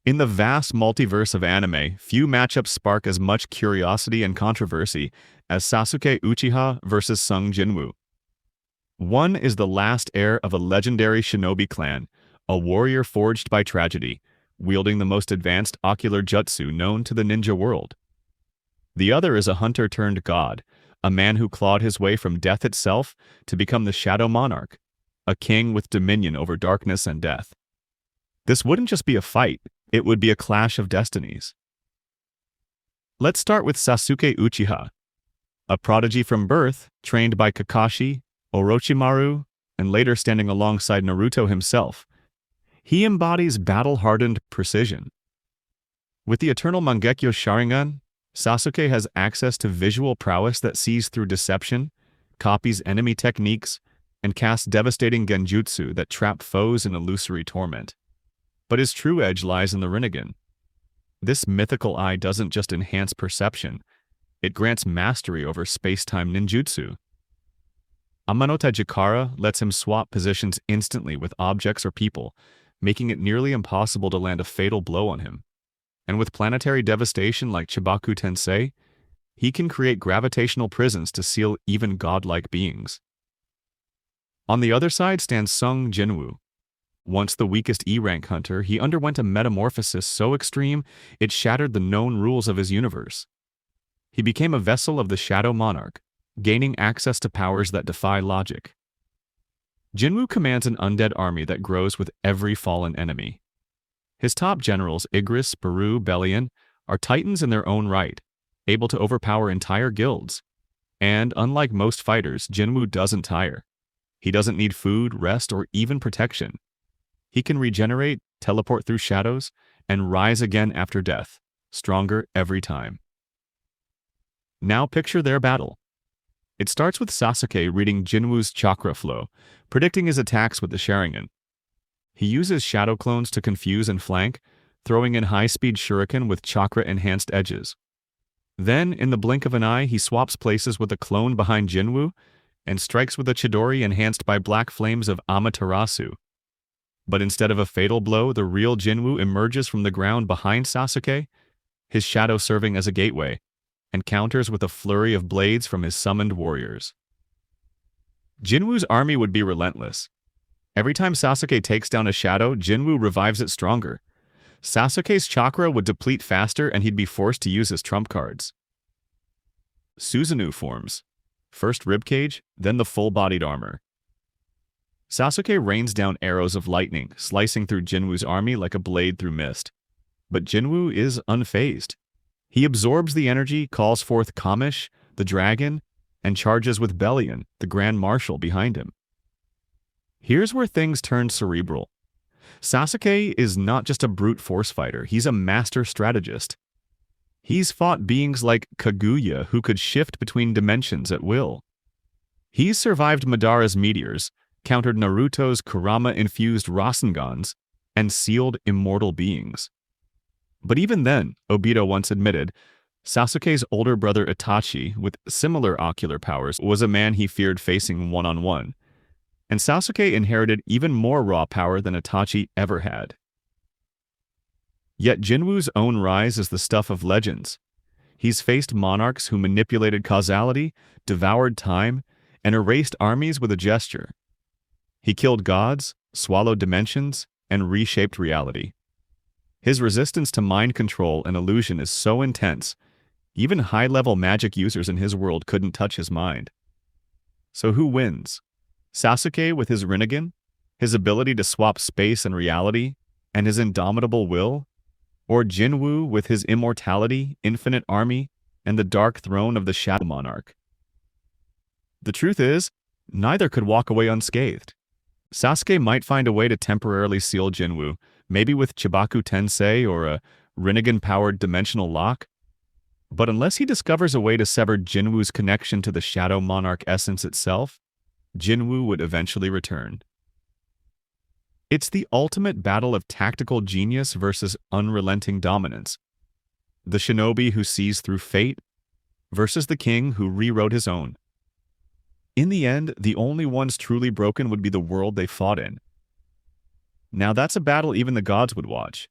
In the vast multiverse of anime, few matchups spark as much curiosity and controversy as Sasuke Uchiha versus Sung Jinwoo. One is the last heir of a legendary shinobi clan, a warrior forged by tragedy, wielding the most advanced ocular jutsu known to the ninja world. The other is a hunter-turned-god, a man who clawed his way from death itself to become the Shadow Monarch, a king with dominion over darkness and death. This wouldn't just be a fight, it would be a clash of destinies. Let's start with Sasuke Uchiha, a prodigy from birth, trained by Kakashi, Orochimaru, and later standing alongside Naruto himself. He embodies battle-hardened precision. With the eternal Mangekyo Sharingan, Sasuke has access to visual prowess that sees through deception, copies enemy techniques, and casts devastating genjutsu that trap foes in illusory torment. But his true edge lies in the Rinnegan. This mythical eye doesn't just enhance perception, it grants mastery over space-time ninjutsu. Amanote Jikara lets him swap positions instantly with objects or people, making it nearly impossible to land a fatal blow on him. And with planetary devastation like Chibaku Tensei, he can create gravitational prisons to seal even godlike beings. On the other side stands Sung Jinwoo. Once the weakest E-rank hunter, he underwent a metamorphosis so extreme it shattered the known rules of his universe. He became a vessel of the Shadow Monarch, gaining access to powers that defy logic. Jinwoo commands an undead army that grows with every fallen enemy. His top generals, Igris, Baru, Belian, are titans in their own right, able to overpower entire guilds. And unlike most fighters, Jinwoo doesn't tire. He doesn't need food, rest, or even protection. He can regenerate, teleport through shadows, and rise again after death, stronger every time. Now picture their battle. It starts with Sasuke reading Jinwoo's chakra flow, predicting his attacks with the Sharingan. He uses shadow clones to confuse and flank, throwing in high-speed shuriken with chakra-enhanced edges. Then, in the blink of an eye, he swaps places with a clone behind Jinwoo and strikes with a Chidori enhanced by black flames of Amaterasu. But instead of a fatal blow, the real Jinwoo emerges from the ground behind Sasuke, his shadow serving as a gateway, and counters with a flurry of blades from his summoned warriors. Jinwoo's army would be relentless. Every time Sasuke takes down a shadow, Jinwoo revives it stronger. Sasuke's chakra would deplete faster and he'd be forced to use his trump cards. Susanoo forms. First ribcage, then the full-bodied armor. Sasuke rains down arrows of lightning, slicing through Jinwoo's army like a blade through mist. But Jinwoo is unfazed. He absorbs the energy, calls forth Kamish, the dragon, and charges with Belian, the Grand Marshal, behind him. Here's where things turn cerebral. Sasuke is not just a brute force fighter, he's a master strategist. He's fought beings like Kaguya who could shift between dimensions at will. He's survived Madara's meteors, countered Naruto's Kurama-infused Rasengans, and sealed immortal beings. But even then, Obito once admitted, Sasuke's older brother Itachi, with similar ocular powers, was a man he feared facing one-on-one. And Sasuke inherited even more raw power than Itachi ever had. Yet Jinwoo's own rise is the stuff of legends. He's faced monarchs who manipulated causality, devoured time, and erased armies with a gesture. He killed gods, swallowed dimensions, and reshaped reality. His resistance to mind control and illusion is so intense, even high-level magic users in his world couldn't touch his mind. So who wins? Sasuke with his Rinnegan, his ability to swap space and reality, and his indomitable will? Or Jinwoo with his immortality, infinite army, and the dark throne of the Shadow Monarch? The truth is, neither could walk away unscathed. Sasuke might find a way to temporarily seal Jinwoo, maybe with Chibaku Tensei or a Rinnegan-powered dimensional lock. But unless he discovers a way to sever Jinwoo's connection to the Shadow Monarch essence itself, Jinwoo would eventually return. It's the ultimate battle of tactical genius versus unrelenting dominance. The shinobi who sees through fate versus the king who rewrote his own. In the end, the only ones truly broken would be the world they fought in. Now that's a battle even the gods would watch.